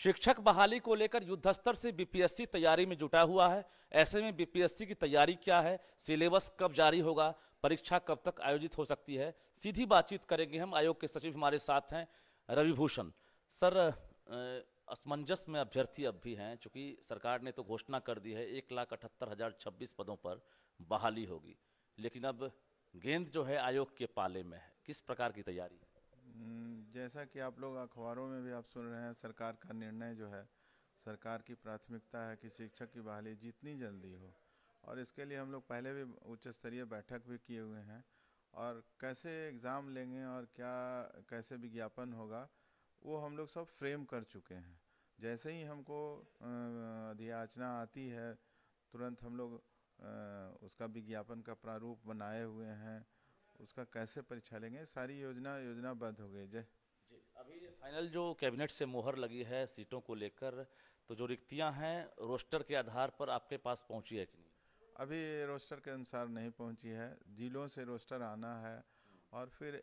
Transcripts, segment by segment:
शिक्षक बहाली को लेकर युद्ध स्तर से बीपीएससी तैयारी में जुटा हुआ है। ऐसे में बीपीएससी की तैयारी क्या है, सिलेबस कब जारी होगा, परीक्षा कब तक आयोजित हो सकती है, सीधी बातचीत करेंगे हम। आयोग के सचिव हमारे साथ हैं रवि भूषण सर। असमंजस में अभ्यर्थी अब भी हैं, चूंकि सरकार ने तो घोषणा कर दी है 1,78,026 पदों पर बहाली होगी, लेकिन अब गेंद जो है आयोग के पाले में है। किस प्रकार की तैयारी है? जैसा कि आप लोग अखबारों में भी आप सुन रहे हैं, सरकार का निर्णय जो है, सरकार की प्राथमिकता है कि शिक्षक की बहाली जितनी जल्दी हो, और इसके लिए हम लोग पहले भी उच्च स्तरीय बैठक भी किए हुए हैं। और कैसे एग्ज़ाम लेंगे और क्या कैसे विज्ञापन होगा, वो हम लोग सब फ्रेम कर चुके हैं। जैसे ही हमको अधियाचना आती है, तुरंत हम लोग उसका विज्ञापन का प्रारूप बनाए हुए हैं। उसका कैसे परीक्षा लेंगे, सारी योजनाबद्ध हो गई। जय जी, अभी फाइनल जो कैबिनेट से मोहर लगी है सीटों को लेकर, तो जो रिक्तियां हैं रोस्टर के आधार पर आपके पास पहुंची है कि नहीं? अभी रोस्टर के अनुसार नहीं पहुंची है, जिलों से रोस्टर आना है और फिर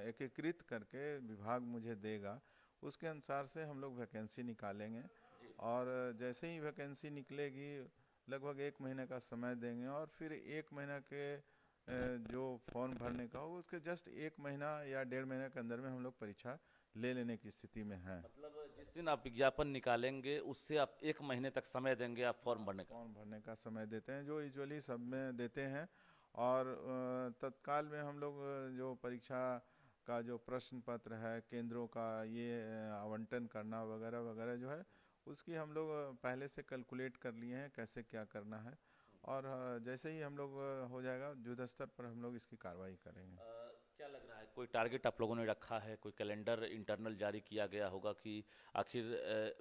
एकीकृत करके विभाग मुझे देगा। उसके अनुसार से हम लोग वैकेंसी निकालेंगे, और जैसे ही वैकेंसी निकलेगी लगभग 1 महीने का समय देंगे, और फिर 1 महीना के जो फॉर्म भरने का हो उसके जस्ट 1 महीना या 1.5 महीने के अंदर में हम लोग परीक्षा ले लेने की स्थिति में हैं। मतलब जिस दिन आप विज्ञापन निकालेंगे उससे आप 1 महीने तक समय देंगे आप फॉर्म भरने का? फॉर्म भरने का समय देते हैं, जो यूजुअली सब में देते हैं। और तत्काल में हम लोग जो परीक्षा का जो प्रश्न पत्र है, केंद्रों का ये आवंटन करना वगैरह वगैरह जो है, उसकी हम लोग पहले से कैलकुलेट कर लिए हैं कैसे क्या करना है। और जैसे ही हम लोग हो जाएगा, युद्ध स्तर पर हम लोग इसकी कार्रवाई करेंगे। क्या लग रहा है, कोई टारगेट आप लोगों ने रखा है, कोई कैलेंडर इंटरनल जारी किया गया होगा कि आखिर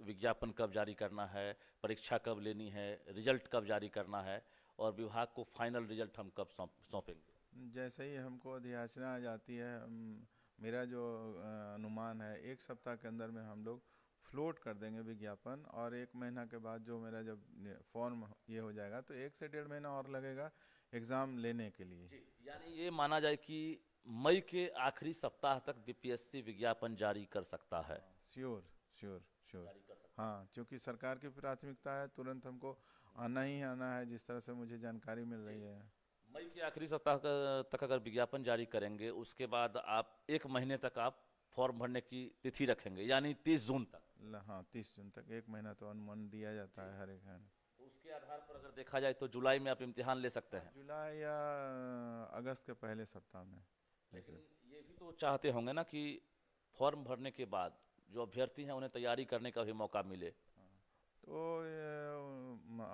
विज्ञापन कब जारी करना है, परीक्षा कब लेनी है, रिजल्ट कब जारी करना है, और विभाग को फाइनल रिजल्ट हम कब सौंपेंगे? जैसे ही हमको अधियाचना आ जाती है, मेरा जो अनुमान है 1 सप्ताह के अंदर में हम लोग फ्लोट कर देंगे विज्ञापन। और 1 महीना के बाद जो मेरा जब फॉर्म ये हो जाएगा, तो 1 से 1.5 महीना और लगेगा एग्ज़ाम लेने के लिए। जी, यानी ये माना जाए कि मई के आखिरी सप्ताह तक बीपीएससी विज्ञापन जारी कर सकता है? Sure, sure, sure. जारी कर सकता हाँ, क्योंकि सरकार की प्राथमिकता है, तुरंत हमको आना ही आना है, जिस तरह से मुझे जानकारी मिल है। रही जी, है। मई के आखिरी सप्ताह तक अगर विज्ञापन जारी करेंगे, उसके बाद आप 1 महीने तक आप फॉर्म भरने की तिथि रखेंगे, यानी 30 जून तक। हाँ, 30 जून तक 1 महीना तो अनुमान दिया जाता है हर एक है। उसके आधार पर अगर देखा जाए तो जुलाई में आप इम्तिहान ले सकते हैं। जुलाई या अगस्त के पहले सप्ताह में। लेकिन ये भी तो चाहते होंगे ना कि फॉर्म भरने के बाद जो अभ्यर्थी हैं उन्हें तैयारी करने का भी मौका मिले। तो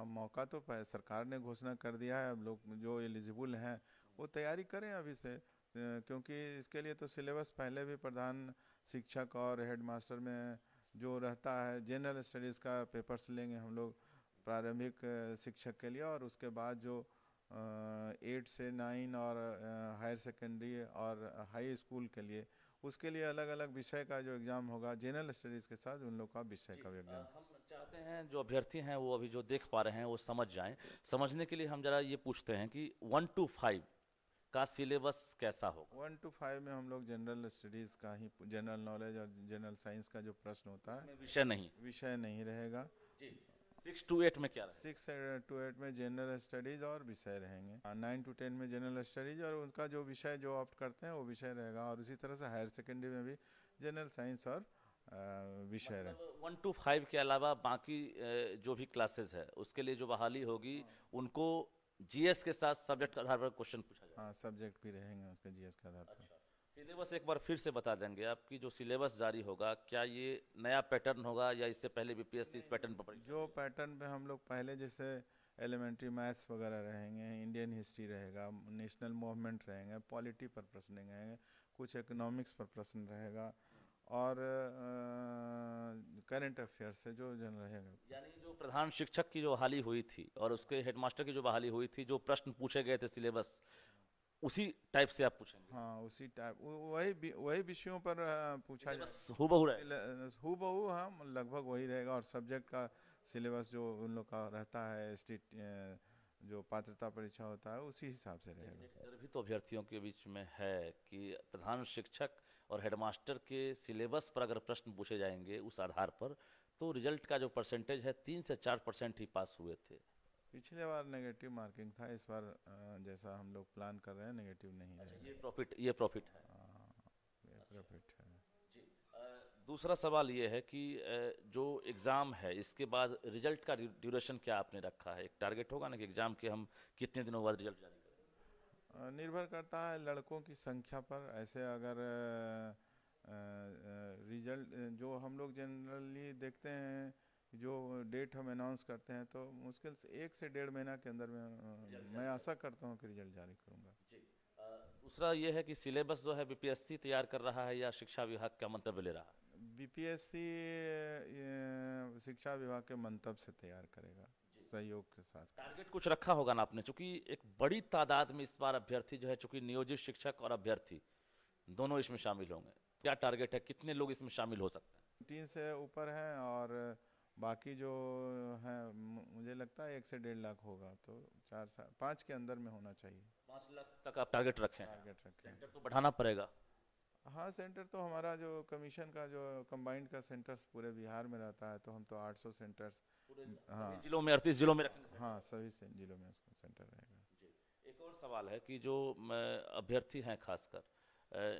मौका तो सरकार ने घोषणा कर दिया है, अब लोग जो एलिजिबल हैं वो तैयारी करें अभी से। क्योंकि इसके लिए तो सिलेबस पहले भी प्रधान शिक्षक और हेडमास्टर में जो रहता है, जनरल स्टडीज़ का पेपर्स लेंगे हम लोग प्रारंभिक शिक्षक के लिए, और उसके बाद जो 8 से 9 और हायर सेकेंडरी और हाई स्कूल के लिए, उसके लिए अलग अलग विषय का जो एग्ज़ाम होगा, जनरल स्टडीज़ के साथ उन लोग का विषय का भी एग्ज़ाम। हम चाहते हैं जो अभ्यर्थी हैं वो अभी जो देख पा रहे हैं वो समझ जाएं। समझने के लिए हम जरा ये पूछते हैं कि 1 to 5 का सिलेबस कैसा होगा? 1 to 5 में हम लोग जनरल स्टडीज़ का ही, जनरल नॉलेज और जनरल साइंस का जो प्रश्न होता है, उसमें विषय नहीं? विषय नहीं रहेगा। जी। 6 to 8 में क्या रहेगा? 6 to 8 में जनरल स्टडीज़ और विषय रहेंगे। 9 to 10 में जनरल स्टडीज़ और उनका जो विषय जो ऑप्ट करते हैं वो विषय रहेगा। और उसी तरह से हायर सेकेंडरी में भी जनरल साइंस और विषय रहे। मतलब 1 to 5 के अलावा बाकी जो भी क्लासेस है उसके लिए जो बहाली होगी उनको जीएस के साथ सब्जेक्ट के आधार पर क्वेश्चन पूछा जाएगा? हाँ, सब्जेक्ट भी रहेंगे उसके जीएस के आधार पर। अच्छा, सिलेबस एक बार फिर से बता देंगे आपकी जो सिलेबस जारी होगा, क्या ये नया पैटर्न होगा या इससे पहले बीपीएससी इस पैटर्न पर परीक्षा? जो पैटर्न पे हम लोग पहले जैसे एलिमेंट्री मैथ्स वगैरह रहेंगे, इंडियन हिस्ट्री रहेगा, नेशनल मूवमेंट रहेंगे, पॉलिटी पर प्रश्न रहेंगे, कुछ इकोनॉमिक्स पर प्रश्न रहेगा, और करंट अफेयर से जो जन रहेगा। यानी जो प्रधान शिक्षक की जो बहाली हुई थी और उसके हेडमास्टर की जो बहाली हुई थी, जो प्रश्न पूछे गए थे सिलेबस उसी टाइप से आप पूछेंगे? हाँ, उसी टाइप वही विषयों पर पूछा सिलेबस जाए। हूबहू रहेगा? हूबहू, हाँ, लगभग वही रहेगा। और सब्जेक्ट का सिलेबस जो उन लोग का रहता है, स्टेट जो पात्रता परीक्षा होता है, उसी हिसाब से रहेगा। एक डर भी तो अभ्यर्थियों के बीच में है कि प्रधान शिक्षक और हेडमास्टर के सिलेबस पर अगर प्रश्न पूछे जाएंगे उस आधार पर, तो रिजल्ट का जो परसेंटेज है 3 से 4% ही पास हुए थे। पिछले बार नेगेटिव मार्किंग था, इस बार जैसा हम लोग प्लान कर रहे हैं नेगेटिव नहीं है। ये प्रॉफिट है। ये प्रॉफिट है। जी। दूसरा सवाल ये है कि जो एग्ज़ाम है इसके बाद रिजल्ट का ड्यूरेशन क्या आपने रखा है? एक टारगेट होगा ना कि एग्ज़ाम के हम कितने दिनों बाद रिजल्ट जारी करें? निर्भर करता है लड़कों की संख्या पर। ऐसे अगर रिजल्ट जो हम लोग जनरली देखते हैं, जो डेट हम अनाउंस करते हैं, तो मुश्किल से 1 से 1.5 महीना के अंदर में मैं आशा करता हूँ कि रिजल्ट जारी करूँगा। दूसरा ये है कि सिलेबस जो है बीपीएससी तैयार कर रहा है या शिक्षा विभाग का मंतव्य ले रहा है? बीपीएससी शिक्षा विभाग के मंतव्य से तैयार करेगा, सहयोग के साथ। टारगेट कुछ रखा होगा ना आपने, चूंकि एक बड़ी तादाद में इस बार अभ्यर्थी जो है, चूंकि नियोजित शिक्षक और अभ्यर्थी दोनों इसमें शामिल होंगे, क्या टारगेट है, कितने लोग इसमें शामिल हो सकते हैं? 3 से ऊपर हैं और बाकी जो है मुझे लगता है 1 से 1.5 लाख होगा, तो 4 से 5 के अंदर में होना चाहिए। 5 लाख तक आप टारगेट रखें? सेंटर तो बढ़ाना पड़ेगा। हाँ, सेंटर तो हमारा जो कमीशन का जो कंबाइंड का सेंटर्स पूरे बिहार में रहता है, तो हम तो 800 सेंटर्स हाँ जिलों में 38 जिलों में रखेंगे। हाँ, सभी जिलों में उसका सेंटर रहेगा। जी। एक और सवाल है कि जो अभ्यर्थी हैं, खासकर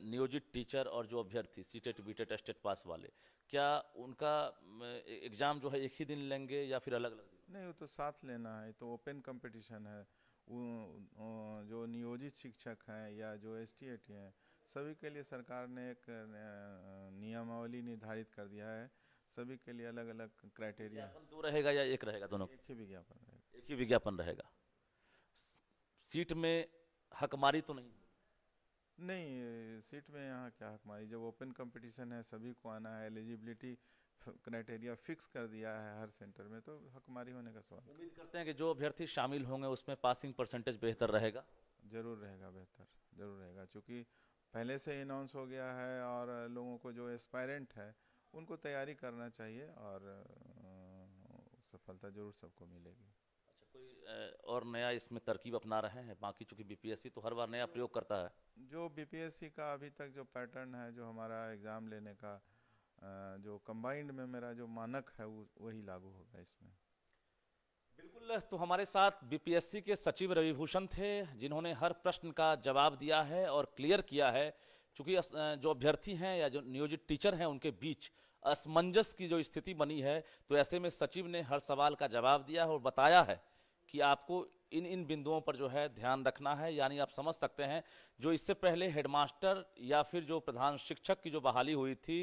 नियोजित टीचर और जो अभ्यर्थी सीटेट बीटेट स्टेट पास वाले, क्या उनका एग्जाम जो है एक ही दिन लेंगे या फिर अलग अलग दिन? नहीं, वो तो साथ लेना है, तो ओपन कंपटीशन है। जो नियोजित शिक्षक हैं या जो ST/AT हैं, सभी के लिए सरकार ने एक नियमावली निर्धारित कर दिया है। सभी के लिए अलग अलग क्राइटेरिया। विज्ञापन 2 रहेगा या एक रहेगा? दोनों एक ही विज्ञापन रहेगा। एक ही विज्ञापन रहेगा। सीट में हकमारी तो नहीं? नहीं, सीट में यहाँ क्या हकमारी, जब ओपन कंपटीशन है, सभी को आना है, एलिजिबिलिटी क्राइटेरिया फिक्स कर दिया है हर सेंटर में, तो हकमारी होने का सवाल। उम्मीद करते हैं कि जो अभ्यर्थी शामिल होंगे उसमें पासिंग परसेंटेज बेहतर रहेगा। जरूर रहेगा, बेहतर जरूर रहेगा, क्योंकि पहले से अनाउंस हो गया है और लोगों को जो एस्पायरेंट है उनको तैयारी करना चाहिए और सफलता जरूर सबको मिलेगी। अच्छा, कोई और नया इसमें तरकीब अपना रहे हैं? बाकी चूंकि बीपीएससी तो हर बार नया प्रयोग करता है। जो बीपीएससी का अभी तक जो पैटर्न है, जो हमारा एग्ज़ाम लेने का जो कंबाइंड में मेरा जो मानक है, वही लागू होगा इसमें। बिल्कुल। तो हमारे साथ बीपीएससी के सचिव रविभूषण थे, जिन्होंने हर प्रश्न का जवाब दिया है और क्लियर किया है। चूंकि जो अभ्यर्थी हैं या जो नियोजित टीचर हैं उनके बीच असमंजस की जो स्थिति बनी है, तो ऐसे में सचिव ने हर सवाल का जवाब दिया है और बताया है कि आपको इन इन बिंदुओं पर जो है ध्यान रखना है। यानी आप समझ सकते हैं, जो इससे पहले हेडमास्टर या फिर जो प्रधान शिक्षक की जो बहाली हुई थी,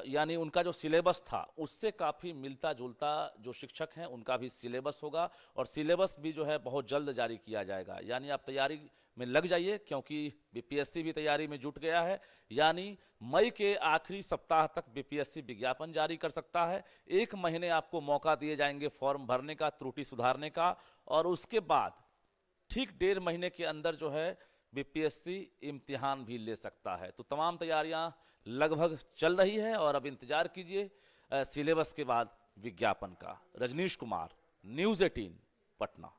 यानी उनका जो सिलेबस था उससे काफ़ी मिलता जुलता जो शिक्षक हैं उनका भी सिलेबस होगा, और सिलेबस भी जो है बहुत जल्द जारी किया जाएगा। यानी आप तैयारी में लग जाइए, क्योंकि बीपीएससी भी तैयारी में जुट गया है। यानी मई के आखिरी सप्ताह तक बीपीएससी विज्ञापन जारी कर सकता है। 1 महीने आपको मौका दिए जाएंगे फॉर्म भरने का, त्रुटि सुधारने का, और उसके बाद ठीक 1.5 महीने के अंदर जो है बीपीएससी इम्तिहान भी ले सकता है। तो तमाम तैयारियां लगभग चल रही है और अब इंतजार कीजिए सिलेबस के बाद विज्ञापन का। रजनीश कुमार, न्यूज़ 18, पटना।